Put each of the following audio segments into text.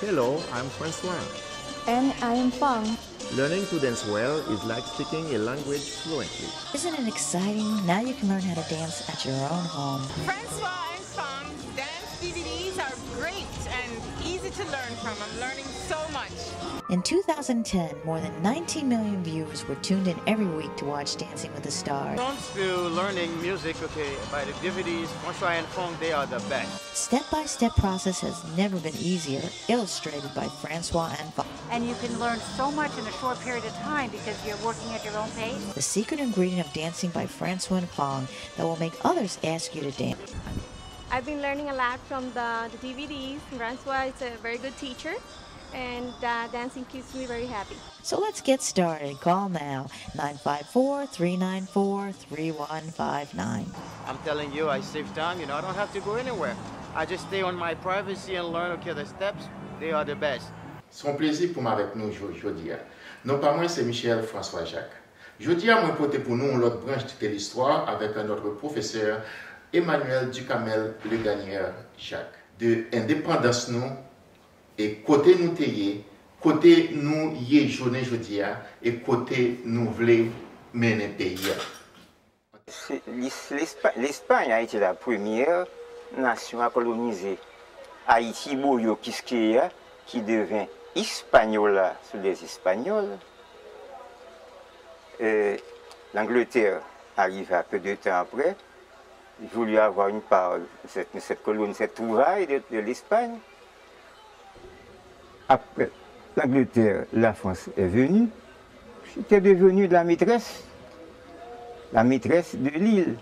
Hello, I'm Francois. And I am Fang. Learning to dance well is like speaking a language fluently. Isn't it exciting? Now you can learn how to dance at your own home. Francois and Fang's dance DVDs are great and easy to learn from. I'm learning so much. In 2010, more than 19 million viewers were tuned in every week to watch Dancing with the Stars. When it comes to learning music, by the DVDs, Francois and Fang, they are the best. Step-by-step process has never been easier, illustrated by Francois and Fang. And you can learn so much in a short period of time because you're working at your own pace. The secret ingredient of dancing by Francois and Fang that will make others ask you to dance. I've been learning a lot from the DVDs. Francois is a very good teacher, and dancing keeps me very happy. So let's get started. Call now, 954-394-3159. I'm telling you, I save time, I don't have to go anywhere. I just stay on my privacy and learn, the steps, they are the best. C'est un plaisir pour moi avec nous aujourd'hui. Non pas moi, c'est Michel François Jacques. Aujourd'hui, moi porter pour nous l'autre branche de l'histoire avec notre professeur Emmanuel Ducamel Le Gagnère Jacques. De indépendance nous et côté nous taillé, côté nous y journée aujourd'hui et côté nous voulons mener pays. L'Espagne a été la première nation à coloniser Haïti, Boyo, Quisqueya, qui devient Hispaniola sous les Espagnols. L'Angleterre arriva peu de temps après. Il voulut avoir une part de cette colonie, cette trouvaille de l'Espagne. Après l'Angleterre, la France est venue. C'était devenu la maîtresse de l'île,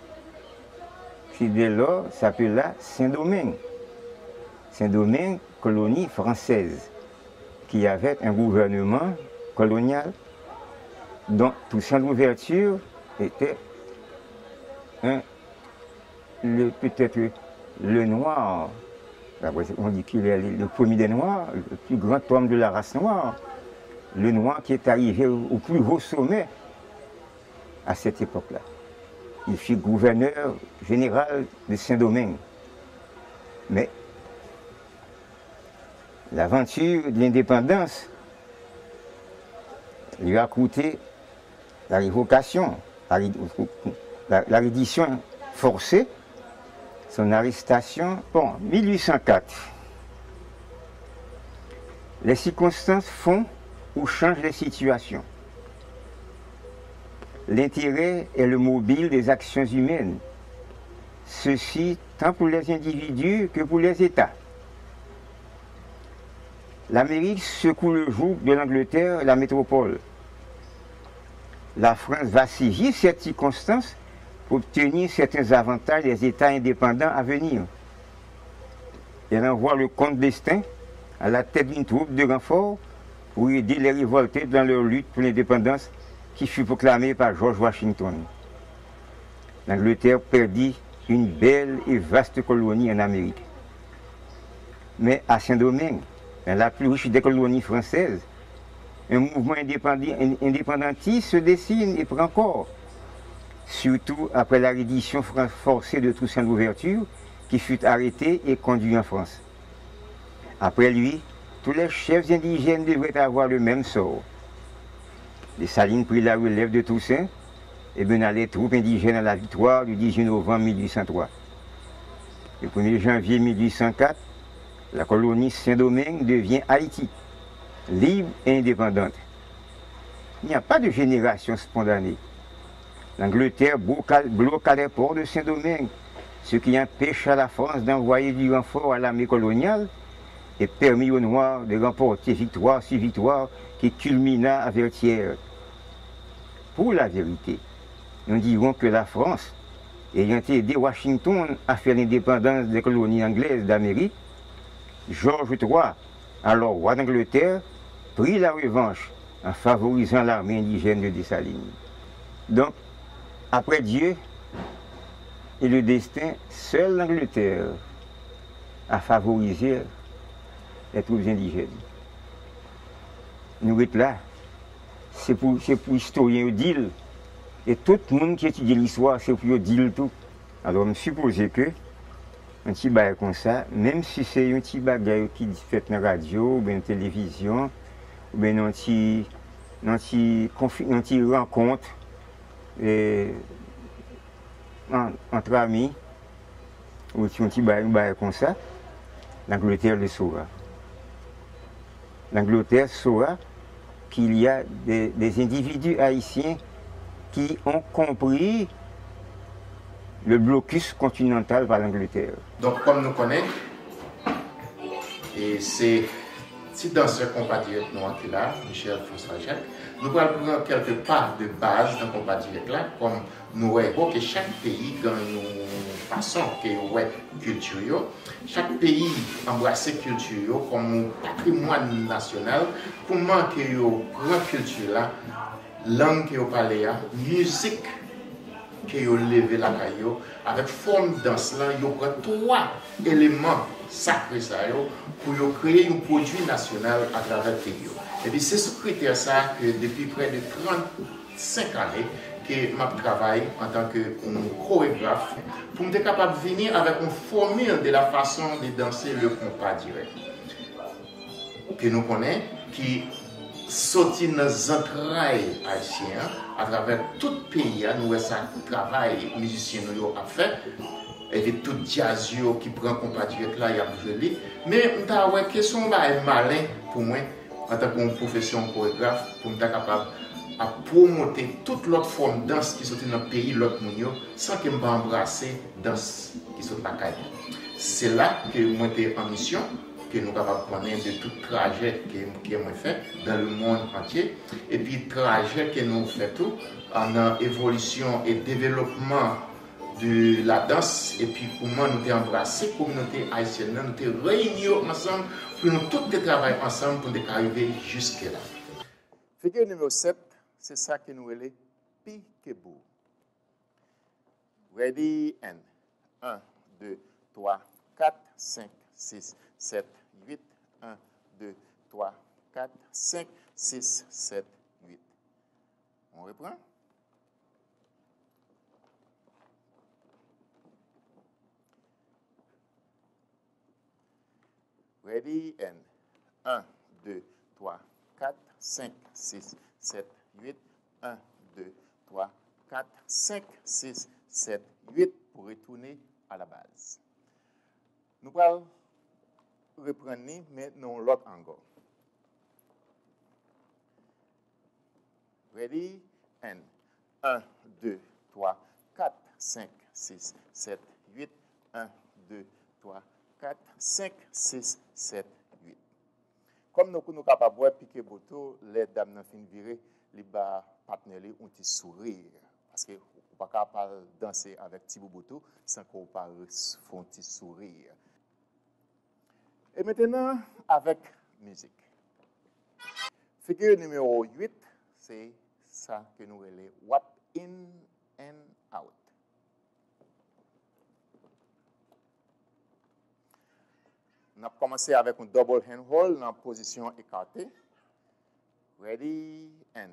qui dès lors s'appela Saint-Domingue. Saint-Domingue, colonie française, qui avait un gouvernement colonial dont tout sans l'ouverture était peut-être le noir. On dit qu'il est le premier des noirs, le plus grand homme de la race noire. Le noir qui est arrivé au plus haut sommet à cette époque-là. Il fut gouverneur général de Saint-Domingue. Mais l'aventure de l'indépendance lui a coûté la révocation, la reddition forcée, son arrestation. Bon, 1804. Les circonstances font ou changent les situations. L'intérêt est le mobile des actions humaines, ceci tant pour les individus que pour les États. L'Amérique secoue le joug de l'Angleterre et la métropole. La France va saisir cette circonstance pour obtenir certains avantages des États indépendants à venir. Elle envoie le comte d'Estaing à la tête d'une troupe de renfort pour aider les révoltés dans leur lutte pour l'indépendance qui fut proclamée par George Washington. L'Angleterre perdit une belle et vaste colonie en Amérique. Mais à Saint-Domingue, la plus riche des colonies françaises, un mouvement indépendantiste se dessine et prend corps, surtout après la reddition forcée de Toussaint Louverture, qui fut arrêté et conduit en France. Après lui, tous les chefs indigènes devraient avoir le même sort. Dessalines prit la relève de Toussaint et mena les troupes indigènes à la victoire du 18 novembre 1803. Le 1er janvier 1804, la colonie Saint-Domingue devient Haïti, libre et indépendante. Il n'y a pas de génération spontanée. L'Angleterre bloqua les ports de Saint-Domingue, ce qui empêcha la France d'envoyer du renfort à l'armée coloniale et permit aux Noirs de remporter victoire sur victoire qui culmina à Vertières. Pour la vérité, nous dirons que la France, ayant aidé Washington à faire l'indépendance des colonies anglaises d'Amérique, George III, alors roi d'Angleterre, prit la revanche en favorisant l'armée indigène de Dessalines. Donc, après Dieu et le destin, seule l'Angleterre a favorisé les troupes indigènes. Nous sommes là, c'est pour historiens dire, et tout le monde qui étudie l'histoire, c'est pour dire tout. Alors, je suppose que un petit bail comme ça, même si c'est un petit bagage qui fait dans la radio, ou bien la télévision, ou bien une petite rencontre entre amis, ou un petit bail comme ça, l'Angleterre le saura. L'Angleterre saura qu'il y a des individus haïtiens qui ont compris le blocus continental par l'Angleterre. Donc, comme nous connaissons, et c'est si danseur compatriote nous qui là, Michel François Jacques, nous allons prendre quelques parts de base dans le compatriote là, comme nous voyons que chaque pays a une façon de culture. Chaque pays embrasse culture comme patrimoine national pour manquer la grande culture là, langue que vous parlez, musique que vous levez la caillou, avec forme danse là, vous prenez trois éléments sacrés pour créer un produit national à travers le pays. Et puis c'est ce critère ça que depuis près de 35 années que je travaille en tant que chorégraphe pour être capable de venir avec une formule de la façon de danser le compas direct. Que nous connaissons, qui sorti dans les entrailles haïtiennes à travers tout le pays, nous avons ça travail musicien nous a fait. Et puis tout jazz qui prend compas direct là, il y a joli. Mais je pense que question malin pour moi en tant que profession chorégraphe pour être capable à promouvoir toute l'autre forme de danse qui sont dans le pays, l'autre monde, sans que je embrasser la danse qui sont dans la caille. C'est là que moi j'étais en mission, que nous sommes capables de connaître de tout trajet que nous fait dans le monde entier. Et puis le trajet que nous faisons en évolution et développement de la danse, et puis comment nous avons embrassé la communauté haïtienne, nous avons réunis ensemble pour nous tous travailler ensemble pour arriver jusque-là. Figure numéro 7, c'est ça que nous appelons Peekaboo. Ready and 1, 2, 3, 4, 5, 6, 7, 8. 1, 2, 3, 4, 5, 6, 7, 8. On reprend. Ready and 1, 2, 3, 4, 5, 6, 7, 8. 1, 2, 3, 4, 5, 6, 7, 8 pour retourner à la base. Nous allons reprendre, mais non l'autre angle. Ready and 1, 2, 3, 4, 5, 6, 7, 8. 1, 2, 3, 4, 5, 6, 7, 8. Comme nous sommes capables de piquer boto, les dames n'ont fin viré, les bas partenaires ont un sourire. Parce que vous ne pouvez pas danser avec Thibaut Boto sans qu'on pas faire un petit sourire. Et maintenant, avec musique. Figure numéro 8, c'est ça que nous appelons What in and out. On a commencé avec un double hand hold dans position écartée. Ready and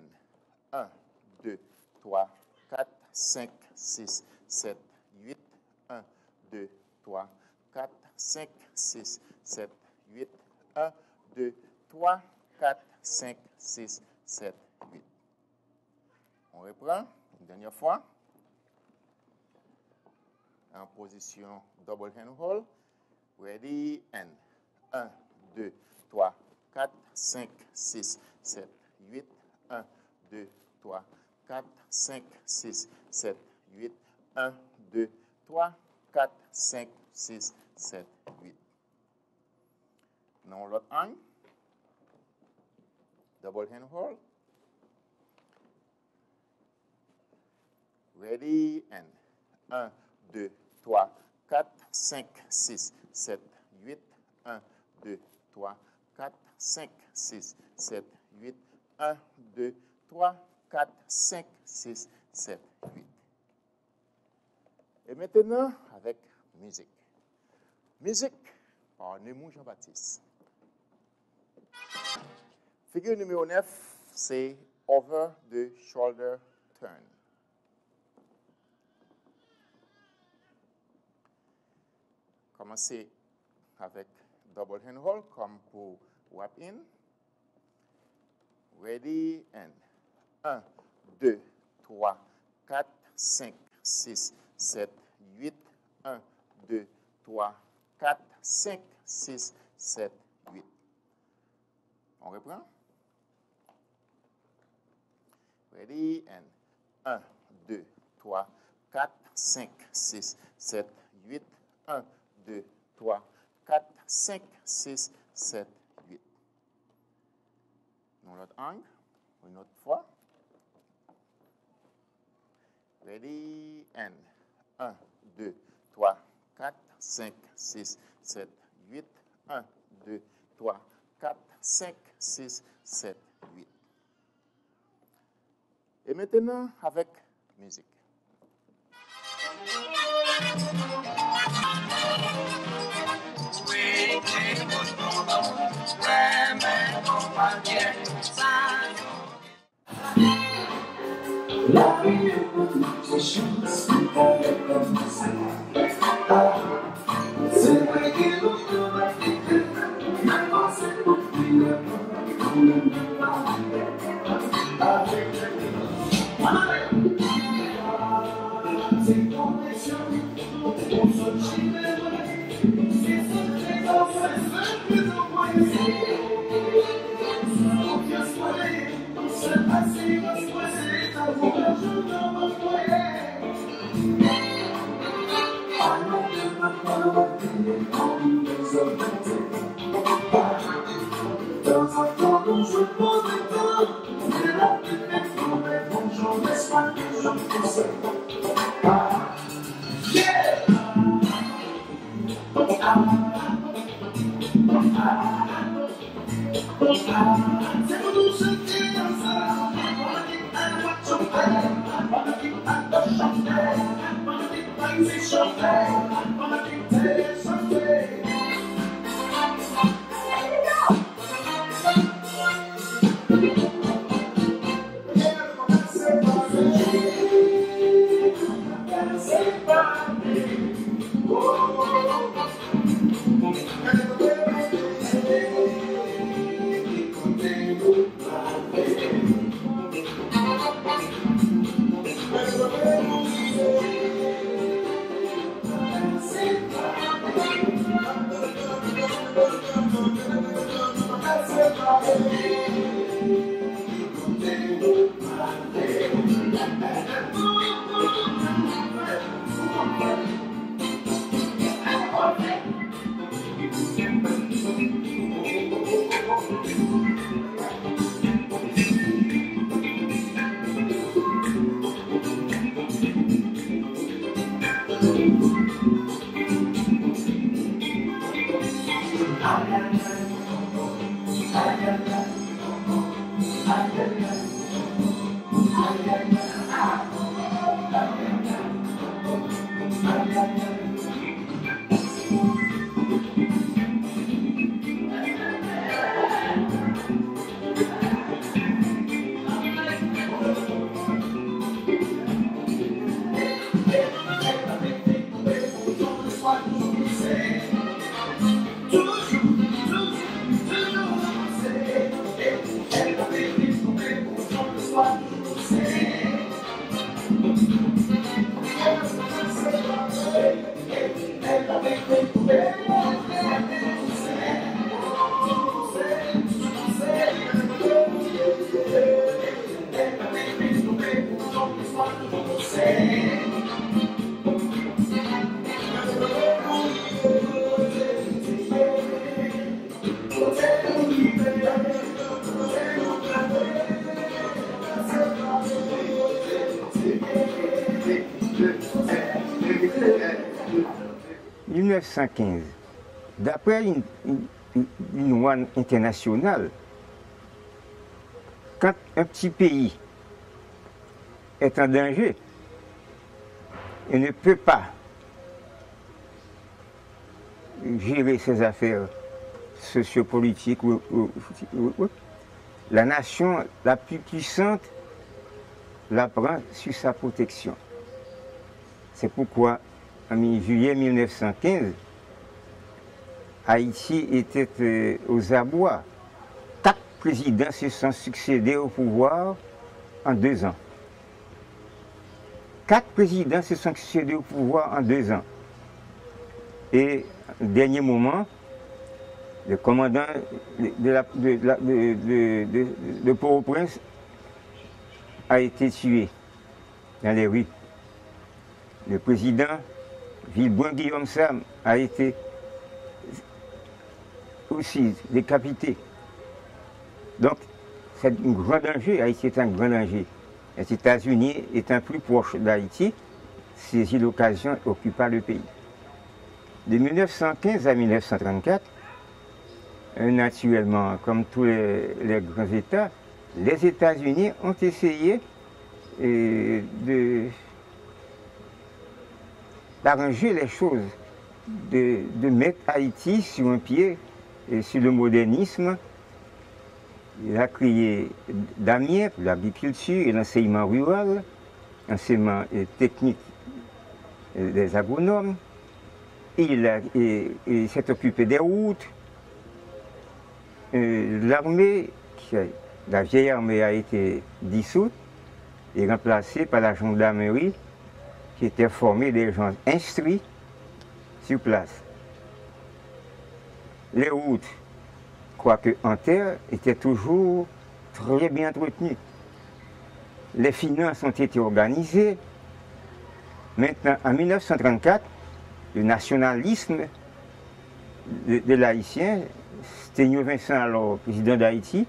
1, 2, 3, 4, 5, 6, 7, 8. 1, 2, 3, 4, 5, 6, 7, 8. 1, 2, 3, 4, 5, 6, 7, 8. On reprend une dernière fois. En position double hand hold. Ready and 1, 2, 3, 4, 5, 6, 7, 8. 1, 2, 3, 4, 5, 6, 7, 8. 1, 2, 3, 4, 5, 6, 7, 8. Non, l'autre angle. Double hand hold. Ready and 1, 2, 3, 4, 5, 6, 7, 8. 1, 2, 3, 4, 5, 6, 7, 8. 1, 2, 3, 4, 5, 6, 7, 8. Et maintenant, avec musique. Musique par Nemou Jean-Baptiste. Figure numéro 9, c'est Over the Shoulder Turn. commencer avec double hand hold comme pour wrap in. Ready and 1, 2, 3, 4, 5, 6, 7, 8. 1, 2, 3, 4, 5, 6, 7, 8. On reprend. Ready and 1, 2, 3, 4, 5, 6, 7, 8. 1, 2, 3, 4, 5, 6, 7, 8. Dans l'autre angle, une autre fois. Ready and 1, 2, 3, 4, 5, 6, 7, 8. 1, 2, 3, 4, 5, 6, 7, 8. Et maintenant, avec musique. La vie est petite chose, c'est vrai qu'il nous donne un petit maintenant c'est pour qu'il c'est connexion, on se chine, c'est ce que l'on fait, c'est plus envoyé. C'est facile à choisir, ça vaut la journée dans mon foyer. Allons de ma parodie, en des autres. Dans un temps où je pose le temps, c'est la petite pour mes bons jours, n'est-ce pas que je me pousse. Yeah! C'est pour nous sentir dans ça. Wanna keep at what you pay. Wanna keep at the champagne. Wanna keep crazy champagne. Wanna keep telling something. En 1915, d'après une loi internationale, quand un petit pays est en danger et ne peut pas gérer ses affaires sociopolitiques, la nation la plus puissante la prend sur sa protection. C'est pourquoi, en juillet 1915, Haïti était aux abois. 4 présidents se sont succédés au pouvoir en 2 ans. 4 présidents se sont succédés au pouvoir en 2 ans. Et au dernier moment, le commandant de Port-au-Prince a été tué dans les rues. Le président Villebrun Guillaume Sam a été aussi décapité. Donc, c'est un grand danger. Haïti est un grand danger. Les États-Unis étant plus proches d'Haïti, saisit l'occasion et occupa le pays. De 1915 à 1934, naturellement, comme tous les grands États, les États-Unis ont essayé d'arranger les choses, de mettre Haïti sur un pied et sur le modernisme. Il a créé Damien pour l'agriculture et l'enseignement rural, enseignement technique des agronomes. Il s'est occupé des routes. L'armée, la vieille armée a été dissoute et remplacée par la gendarmerie qui était formée des gens instruits sur place. Les routes, quoique en terre, étaient toujours très bien entretenues. Les finances ont été organisées. Maintenant, en 1934, le nationalisme de l'Haïtien, Sténio Vincent, alors président d'Haïti,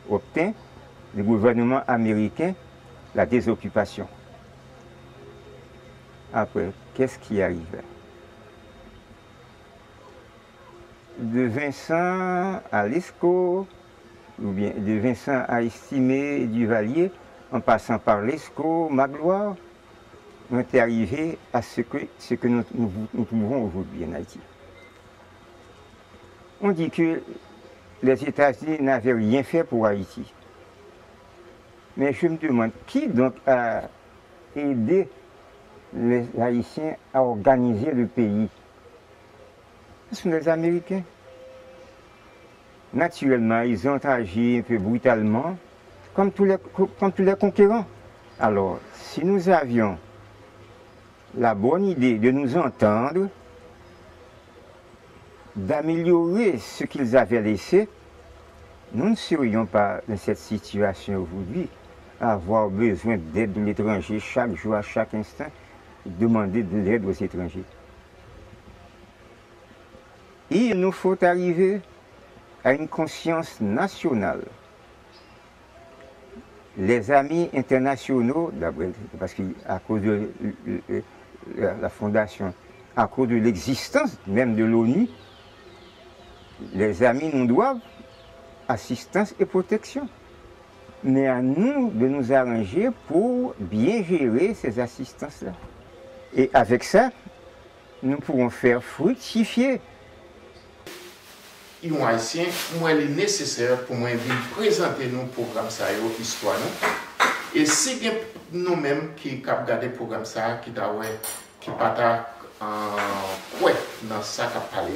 obtint du gouvernement américain la désoccupation. Après, qu'est-ce qui arrive? De Vincent à Lescaut, ou bien de Vincent à Estimé Duvalier, en passant par Lescaut, Magloire, on est arrivé à ce que nous trouvons aujourd'hui en Haïti. On dit que les États-Unis n'avaient rien fait pour Haïti. Mais je me demande, qui donc a aidé les Haïtiens à organiser le pays? Ce sont les Américains. Naturellement, ils ont agi un peu brutalement, comme tous les conquérants. Alors, si nous avions la bonne idée de nous entendre, d'améliorer ce qu'ils avaient laissé, nous ne serions pas dans cette situation aujourd'hui, à avoir besoin d'aide de l'étranger chaque jour, à chaque instant, demander de l'aide aux étrangers. Il nous faut arriver à une conscience nationale. Les amis internationaux, parce qu'à cause de la fondation, à cause de l'existence même de l'ONU, les amis nous doivent assistance et protection. Mais à nous de nous arranger pour bien gérer ces assistances-là. Et avec ça, nous pourrons faire fructifier. Les Haïtiens, moi, il est nécessaire pour moi de présenter nos programmes, l'histoire. Et si nous-mêmes qui avons gardé le programme, qui pas dans ça qui a parlé,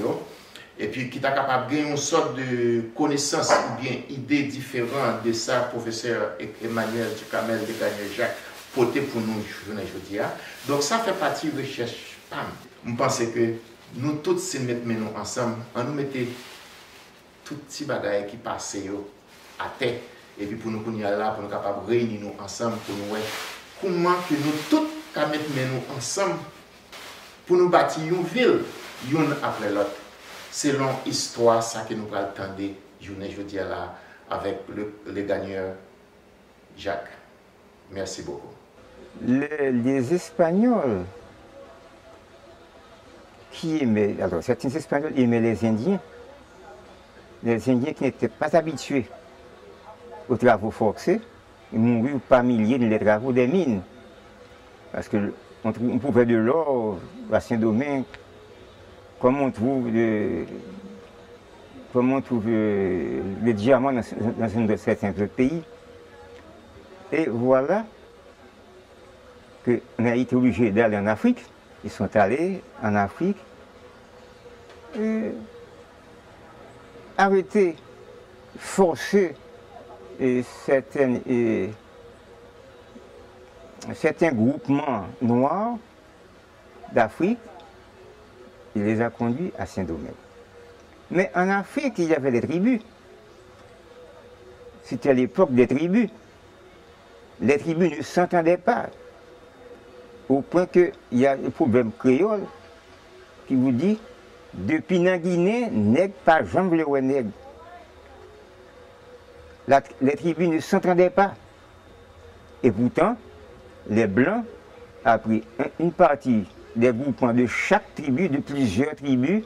et puis qui est capable de gagner une sorte de connaissance ou bien idée différente de ça, professeur Emmanuel Ducamel de Gagné-Jacques, porté pour nous aujourd'hui. Donc ça fait partie de la recherche. Je pense que nous tous, si nous mettons ensemble, on nous mettait tout petit bagaille qui passe à terre. Et puis pour nous là, pour nous capables de réunir nous ensemble, pour nous voir comment que nous tous mettre nous ensemble pour nous bâtir une ville, une après l'autre. Selon l'histoire, ça que nous allons attendre, je dis là, avec le gagneur Jacques. Merci beaucoup. Les Espagnols qui aimaient, alors certains Espagnols aimaient les Indiens qui n'étaient pas habitués aux travaux forcés, ils moururent par milliers dans les travaux des mines. Parce qu'on pouvait de l'or à Saint-Domingue, comme on trouve le diamant dans certains autres pays. Et voilà qu'on a été obligé d'aller en Afrique. Ils sont allés en Afrique. Et arrêter, forcer certains groupements noirs d'Afrique, il les a conduits à Saint-Domingue. Mais en Afrique, il y avait des tribus. C'était à l'époque des tribus. Les tribus ne s'entendaient pas. Au point qu'il y a le problème créole qui vous dit, depuis la Guinée, nègre pas jambe le nègre. Les tribus ne s'entendaient pas. Et pourtant, les Blancs ont pris une partie des groupements de chaque tribu, de plusieurs tribus.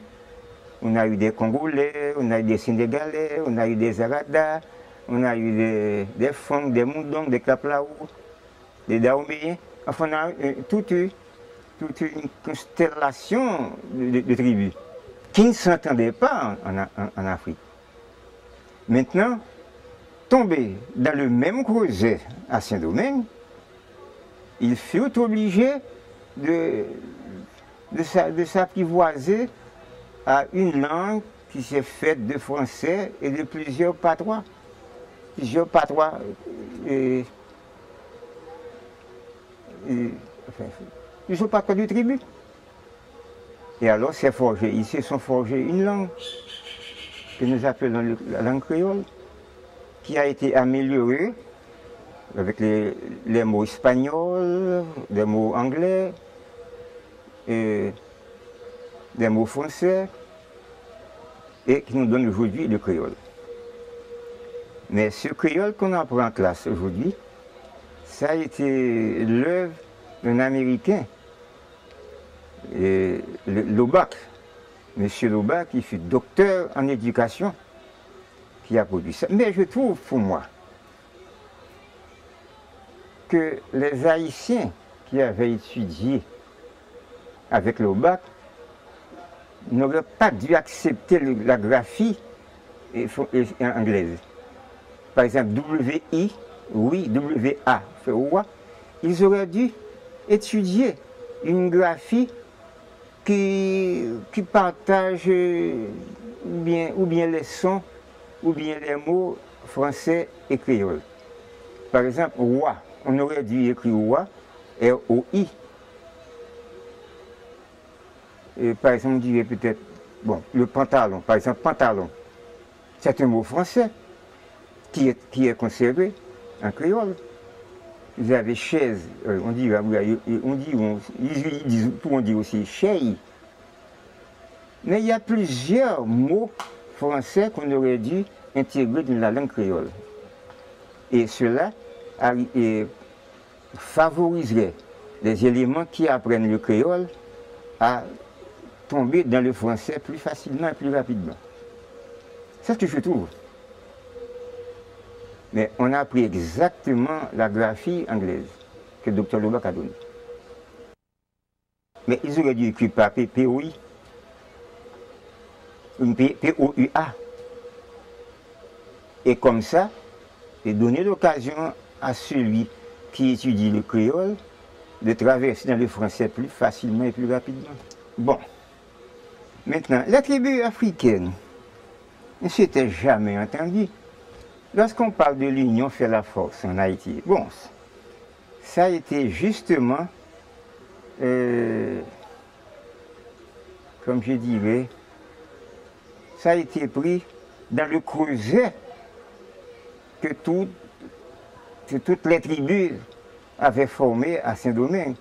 On a eu des Congolais, on a eu des Sénégalais, on a eu des Aradas, on a eu des Fong, des Moundong, des Kaplaou, des Daoméens. Enfin, on a toute une constellation de tribus qui ne s'entendaient pas en Afrique. Maintenant, tombés dans le même creuset à Saint-Domingue, ils furent obligés de s'apprivoiser à une langue qui s'est faite de français et de plusieurs patois. Plusieurs patois plusieurs patois de tribu. Et alors, ils se sont forgés une langue que nous appelons la langue créole, qui a été améliorée avec les mots espagnols, des mots anglais, et des mots français, et qui nous donne aujourd'hui le créole. Mais ce créole qu'on apprend en classe aujourd'hui, ça a été l'œuvre d'un Américain, Lobac, M. Lobac, qui fut docteur en éducation, qui a produit ça. Mais je trouve pour moi que les Haïtiens qui avaient étudié avec Lobac n'auraient pas dû accepter la graphie anglaise. Par exemple, W-I, oui, W-A, fait roi. Ils auraient dû étudier une graphie qui partage ou bien les sons, ou bien les mots français et créole. Par exemple, roi, on aurait dû écrire roi, R-O-I. Et par exemple, on dirait peut-être, bon, le pantalon, par exemple, pantalon, c'est un mot français qui est conservé en créole. Vous avez chaise, on dit aussi chaise. Mais il y a plusieurs mots français qu'on aurait dû intégrer dans la langue créole. Et cela favoriserait les éléments qui apprennent le créole à tomber dans le français plus facilement et plus rapidement. C'est ce que je trouve. Mais on a pris exactement la graphie anglaise que le Dr Lobac a donnée. Mais ils auraient dû écrire par P-O-I, P-O-U-A. Et comme ça, et donner l'occasion à celui qui étudie le créole de traverser dans le français plus facilement et plus rapidement. Bon. Maintenant, la tribu africaine ne s'était jamais entendue. Lorsqu'on parle de l'union fait la force en Haïti, bon, ça a été justement, comme je dirais, ça a été pris dans le creuset que toutes les tribus avaient formé à Saint-Domingue.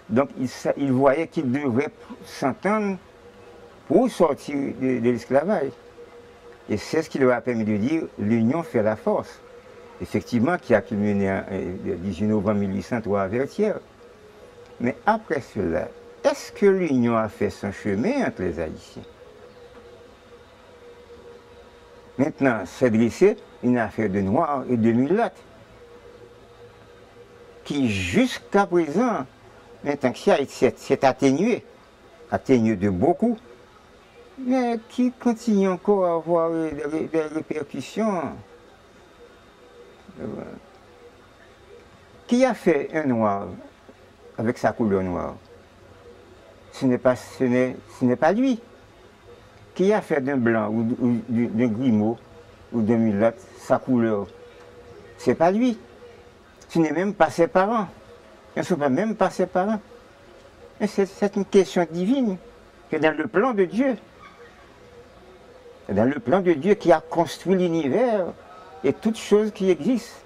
Donc ils voyaient qu'ils devraient s'entendre pour sortir de l'esclavage. Et c'est ce qui leur a permis de dire l'union fait la force. Effectivement, qui a culminé le 18 novembre 1803 à Vertières. Mais après cela, est-ce que l'union a fait son chemin entre les Haïtiens? Maintenant, c'est dressé une affaire de noirs et de mulattes qui, jusqu'à présent, maintenant que c'est atténué de beaucoup, mais qui continue encore à avoir des répercussions. Qui a fait un noir avec sa couleur noire? Ce n'est pas lui. Qui a fait d'un blanc ou d'un grimaud ou d'un mulâtre sa couleur? C'est pas lui. Ce n'est même pas ses parents. Ce ne sont pas même pas ses parents. C'est une question divine. C'est dans le plan de Dieu. C'est dans le plan de Dieu qui a construit l'univers et toutes choses qui existent.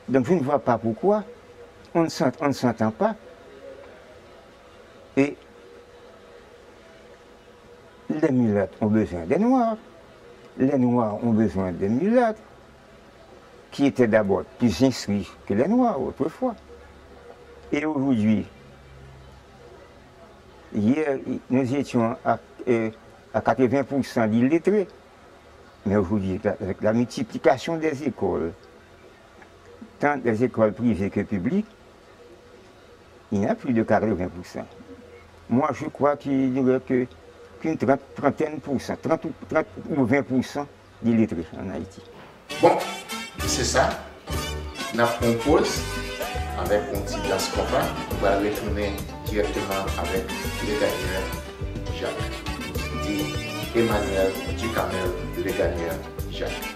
Donc je ne vois pas pourquoi on ne s'entend pas. Et les mulâtres ont besoin des noirs. Les noirs ont besoin des mulâtres, qui étaient d'abord plus instruits que les noirs autrefois. Et aujourd'hui, hier, nous étions à 80% d'illettrés. Mais aujourd'hui, avec la multiplication des écoles, tant des écoles privées que publiques, il n'y a plus de 80%. Moi, je crois qu'il n'y aurait qu'une trentaine de pourcents, 30 ou 20% d'illettrés en Haïti. Bon, c'est ça. On pause avec un petit danse compas. On va retourner directement avec le gagneur Jacques. Dit Emmanuel Ducamel, le gagneur Jacques.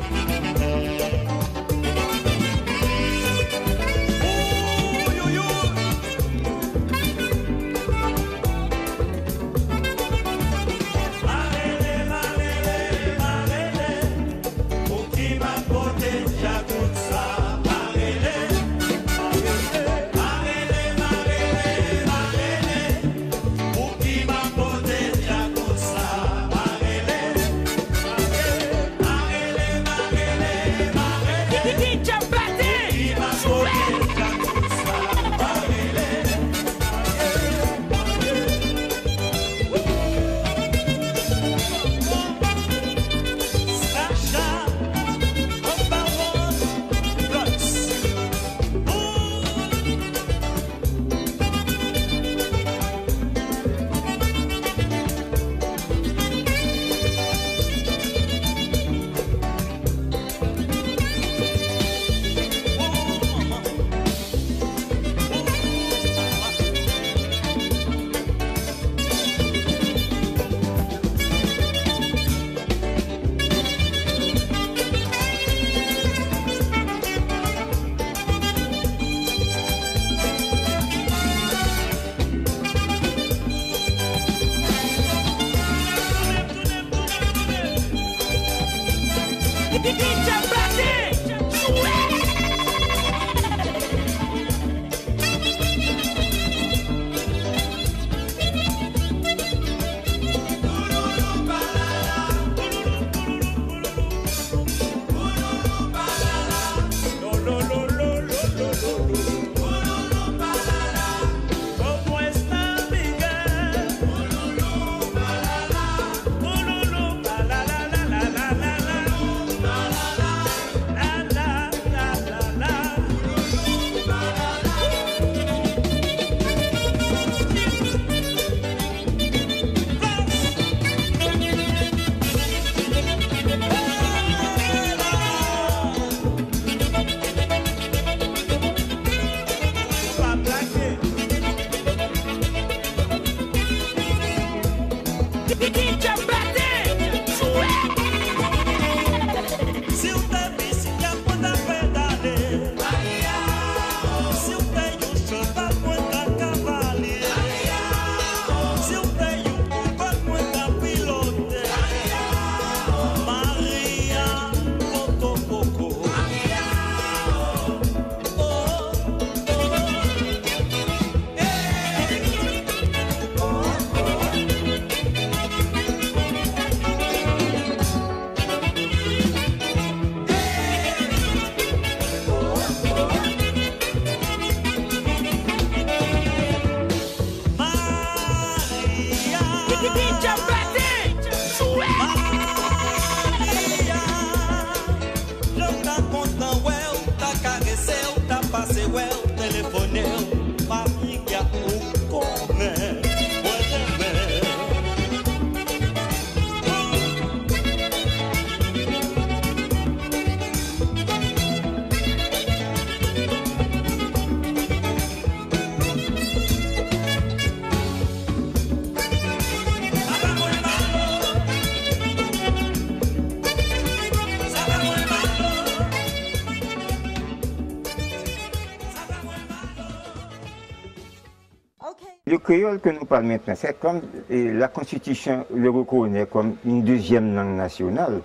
Le créole que nous parlons maintenant, c'est comme la Constitution le reconnaît comme une deuxième langue nationale.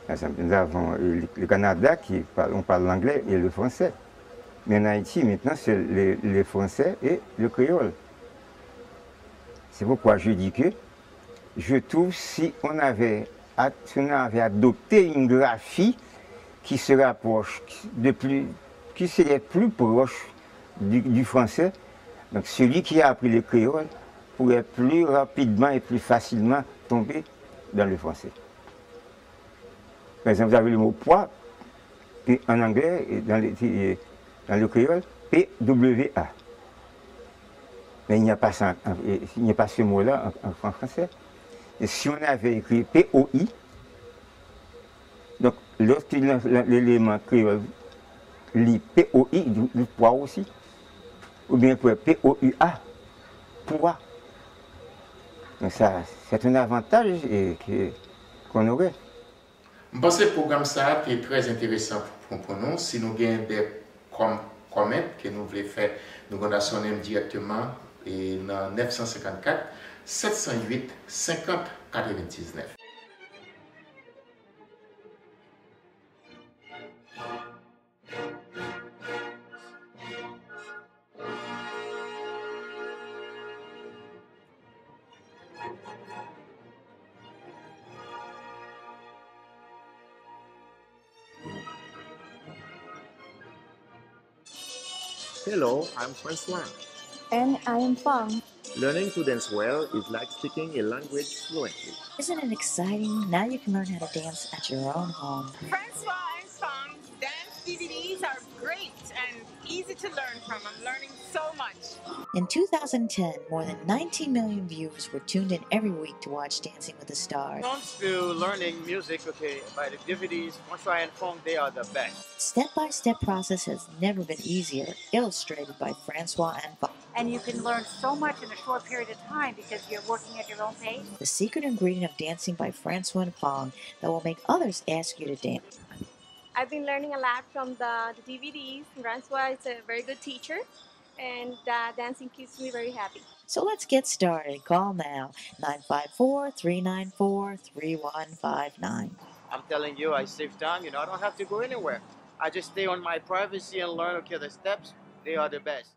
Par exemple, nous avons le Canada on parle l'anglais et le français. Mais en Haïti, maintenant, c'est le français et le créole. C'est pourquoi je dis que je trouve si on avait adopté une graphie qui se rapproche qui serait plus proche du français, donc celui qui a appris le créole pourrait plus rapidement et plus facilement tomber dans le français. Par exemple, vous avez le mot poids, et en anglais, et dans le créole, PWA. Mais il n'y a pas ce mot-là en français. Et si on avait écrit POI, donc lorsque l'élément créole lit POI, il dit poids aussi. Ou bien POUA, poids. Donc ça, c'est un avantage qu'on aurait. Je pense que le programme ça est très intéressant pour nous. Si nous avons des commentaires que nous voulons faire, nous allons sonner directement et dans 954 708 50 99. Hello, I'm Francois. And I am Fang. Learning to dance well is like speaking a language fluently. Isn't it exciting? Now you can learn how to dance at your own home. Francois and Fang dance DVDs are great and easy to learn from. I'm learning so much. In 2010, more than 19 million viewers were tuned in every week to watch Dancing with the Stars. When it comes to learning music, by the DVDs, Francois and Fong, they are the best. Step-by-step process has never been easier, illustrated by Francois and Fong. And you can learn so much in a short period of time because you're working at your own pace. The secret ingredient of dancing by Francois and Fong that will make others ask you to dance. I've been learning a lot from the DVDs. Francois is a very good teacher, and dancing keeps me very happy. So let's get started. Call now, 954-394-3159. I'm telling you, I save time. I don't have to go anywhere. I just stay on my privacy and learn the steps. They are the best.